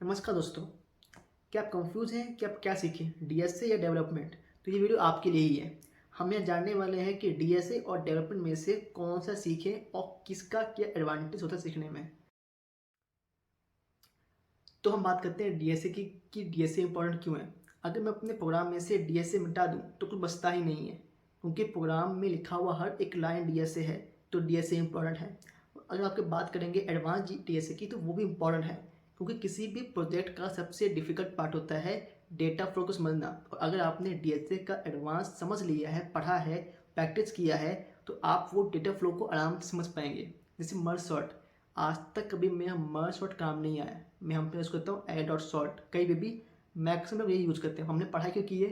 नमस्कार दोस्तों। क्या आप कंफ्यूज हैं कि आप क्या सीखें, डीएसए या डेवलपमेंट? तो ये वीडियो आपके लिए ही है। हम यह जानने वाले हैं कि डीएसए और डेवलपमेंट में से कौन सा सीखें और किसका क्या एडवांटेज होता है सीखने में। तो हम बात करते हैं डीएसए की कि डीएसए इंपॉर्टेंट क्यों है। अगर मैं अपने प्रोग्राम में से डीएसए मिटा दूं तो कुछ बचता ही नहीं है, क्योंकि प्रोग्राम में लिखा हुआ हर एक लाइन डीएसए है, तो डीएसए इंपॉर्टेंट है। अगर आपके बात करेंगे एडवांस डीएसए की, तो वो भी इंपॉर्टेंट है, क्योंकि किसी भी प्रोजेक्ट का सबसे डिफिकल्ट पार्ट होता है डेटा फ्लो को समझना। और अगर आपने डीएसए का एडवांस समझ लिया है, पढ़ा है, प्रैक्टिस किया है, तो आप वो डेटा फ्लो को आराम से समझ पाएंगे। जैसे मर्ज सॉर्ट, आज तक कभी मेरा मर्ज सॉर्ट काम नहीं आया। मैं हम पे यूज़ करता हूँ ऐड और सॉर्ट, कई भी मैक्सिमम लोग यही यूज़ करते हैं। हमने पढ़ाई क्यों की है?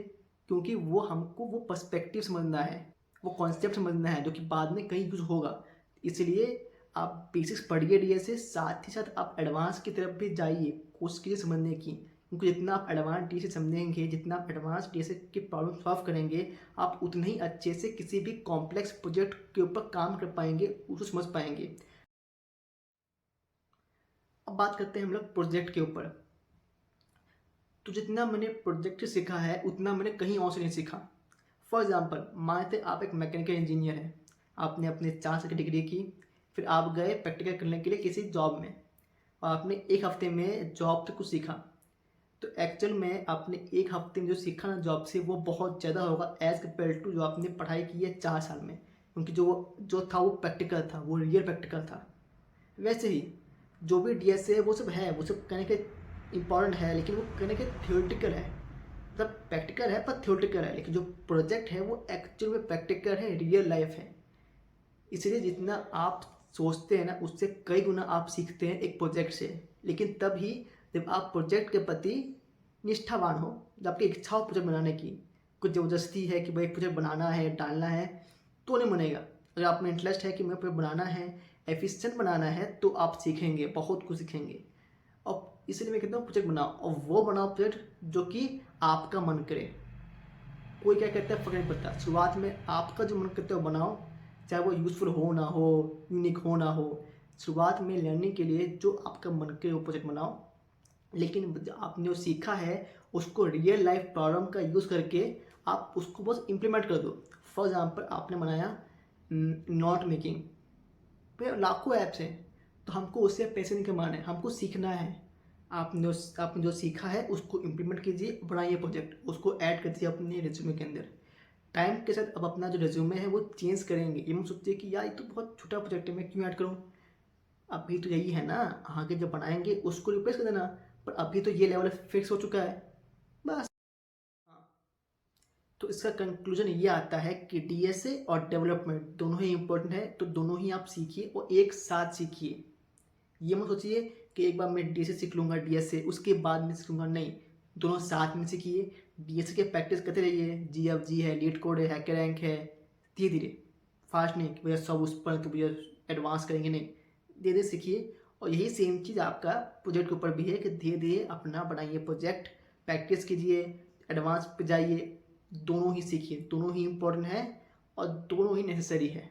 क्योंकि वो हमको वो पर्सपेक्टिव समझना है, वो कॉन्सेप्ट समझना है जो कि बाद में कहीं यूज़ होगा। इसलिए आप बेसिक्स पढ़िए डीएसए, साथ ही साथ आप एडवांस की तरफ भी जाइए, कोशिश कीजिए समझने की। क्योंकि जितना आप एडवांस डीएसए समझेंगे, जितना आप एडवांस डीएसए की प्रॉब्लम सॉल्व करेंगे, आप उतने ही अच्छे से किसी भी कॉम्प्लेक्स प्रोजेक्ट के ऊपर काम कर पाएंगे, उसको समझ पाएंगे। अब बात करते हैं हम लोग प्रोजेक्ट के ऊपर। तो जितना मैंने प्रोजेक्ट से सीखा है उतना मैंने कहीं और से नहीं सीखा। फॉर एग्जाम्पल, मानते आप एक मैकेनिकल इंजीनियर हैं, आपने अपने 4 साल की डिग्री की, फिर आप गए प्रैक्टिकल करने के लिए किसी जॉब में, और आपने एक हफ्ते में जॉब से कुछ सीखा। तो एक्चुअल में आपने एक हफ्ते में जो सीखा ना जॉब से, वो बहुत ज़्यादा होगा एज़ कम्पेयर टू जो आपने पढ़ाई की है 4 साल में। क्योंकि जो जो था वो प्रैक्टिकल था, वो रियल प्रैक्टिकल था। वैसे ही जो भी डीएसए है वो सब है, वो सब कहने के इम्पॉर्टेंट है, लेकिन वो कहने के थियोरटिकल है। मतलब प्रैक्टिकल है पर थियोरटिकल है, लेकिन जो प्रोजेक्ट है वो एक्चुअल में प्रैक्टिकल है, रियल लाइफ है। इसलिए जितना आप सोचते हैं ना, उससे कई गुना आप सीखते हैं एक प्रोजेक्ट से। लेकिन तभी जब आप प्रोजेक्ट के प्रति निष्ठावान हो, जब आपकी इच्छा हो प्रोजेक्ट बनाने की, कुछ ज़बरदस्ती है कि भाई प्रोजेक्ट बनाना है, डालना है, तो नहीं बनेगा। अगर आप में इंटरेस्ट है कि मैं प्रोजेक्ट बनाना है, एफिशिएंट बनाना है, तो आप सीखेंगे, बहुत कुछ सीखेंगे। और इसलिए मैं कहता हूँ प्रोजेक्ट बनाओ, और वो बनाओ प्रोजेक्ट जो कि आपका मन करे। कोई क्या कहता है फर्क नहीं पड़ता, शुरुआत में आपका जो मन करता है वो बनाओ, चाहे वो यूज़फुल हो ना हो, यूनिक हो ना हो। शुरुआत में लर्निंग के लिए जो आपका मन करे वो प्रोजेक्ट बनाओ, लेकिन आपने जो सीखा है उसको रियल लाइफ प्रॉब्लम का यूज़ करके आप उसको बस इम्प्लीमेंट कर दो। फॉर एग्जांपल, आपने बनाया नोट मेकिंग पे, लाखों ऐप्स हैं, तो हमको उससे पैसे नहीं कमाने, हमको सीखना है। आपने जो सीखा है उसको इम्प्लीमेंट कीजिए, बनाइए प्रोजेक्ट, उसको ऐड कर दीजिए अपने रिज्यूमे के अंदर। टाइम के साथ अब अपना जो रिज्यूमे है वो चेंज करेंगे। ये मत सोचिए कि यार ये तो बहुत छोटा प्रोजेक्ट है, मैं क्यों ऐड करूँ। अभी तो यही है ना, आगे जब बनाएंगे उसको रिप्लेस कर देना। पर अभी तो ये लेवल फिक्स हो चुका है, बस। हाँ। तो इसका कंक्लूजन ये आता है कि डीएसए और डेवलपमेंट दोनों ही इंपॉर्टेंट है, तो दोनों ही आप सीखिए और एक साथ सीखिए। ये मत सोचिए कि एक बार मैं डीएसए सीख लूँगा, डीएसए उसके बाद में सीखूंगा, नहीं। दोनों साथ में सीखिए। डीएसए के प्रैक्टिस करते रहिए, जीएफजी है, लीड कोड है, हैकर रैंक है, धीरे धीरे, फास्ट नहीं कि भैया सब उस पर तो भैया एडवांस करेंगे, नहीं। धीरे धीरे सीखिए। और यही सेम चीज़ आपका प्रोजेक्ट के ऊपर भी है कि धीरे धीरे अपना बनाइए प्रोजेक्ट, प्रैक्टिस कीजिए, एडवांस पे जाइए। दोनों ही सीखिए, दोनों ही इम्पोर्टेंट है और दोनों ही नेसेसरी है।